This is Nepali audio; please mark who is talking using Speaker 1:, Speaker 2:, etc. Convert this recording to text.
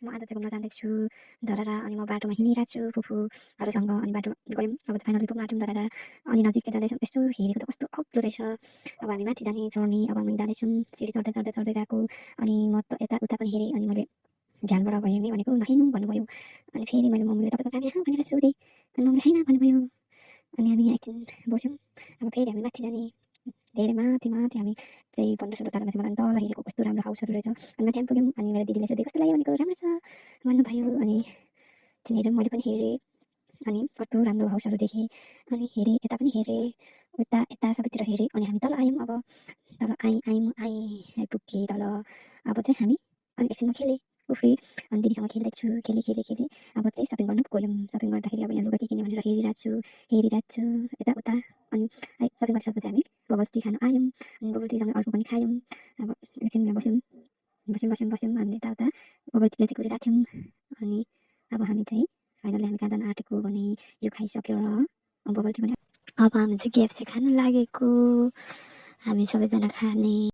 Speaker 1: म आज चाहिँ घुम्न जाँदैछु धरारा। अनि म बाटोमा हिँडिरहेको छु फुपूहरूसँग। अनि बाटोमा गयौँ, अब चाहिँ फाइनली पुग्न आँट्यौँ धरारा। अनि नजिकै जाँदैछौँ, यस्तो हेरेको त कस्तो अग्लो रहेछ। अब हामी माथि जाने चढ्ने, अब हामी जाँदैछौँ सिँढी चढ्दै चढ्दै चढ्दै गएको। अनि म त यता उता पनि हेरेँ, अनि मैले ध्यानबाट भयो नि भनेको नहिँड्नु भन्नुभयो। अनि फेरि मैले मम्मीले तपाईँको काम यहाँ भनेर सोधेँ, अनि मम्मीले होइन भन्नुभयो। अनि हामी यहाँ एकछिन बस्यौँ, अब फेरि हामी माथि जाने। धेरै माथि माथि हामी चाहिँ 15-16 तलामा चाहिँ मलाई तल हेरेको कस्तो राम्रो हाउसहरू रहेछ। अनि माथि हामी पुग्यौँ, अनि मेरो दिदीले सोधे कस्तो लाग्यो भनेको राम्रो छ भन्नुभयो। अनि एकछिन हेऱ्यौँ, मैले पनि हेरेँ, अनि कस्तो राम्रो हाउसहरू देखेँ। अनि हेरेँ, यता पनि हेरेँ, उता यता सबैतिर हेरेँ। अनि हामी तल आयौँ, अब तल आइपुगेँ तल। अब चाहिँ हामी अनि एकछिन म खेलेँ उफ्री, अनि दिदीसँग खेल्दैछु, खेलेँ। अब चाहिँ सपिङ गर्न गयौँ। सपिङ गर्दाखेरि अब यहाँ लुगा के किन्यो भनेर हेरिरहेको छु यताउता। अनि सपिङ गरिसकेपछि हामी बबल्स टी खान आयौँ। अनि बबल टीसँग अर्को पनि खायौँ। अब एकछिन यहाँ बस्यौँ हामीले यताउता बबल टीलाई चाहिँ कुरिरहेको थियौँ। अनि अब हामी चाहिँ फाइनली हामी कहाँ जान आँटेको भने यो खाइसकेर बबल टी पनि अब हामी चाहिँ KFC खानु लागेको, हामी सबैजना खाने।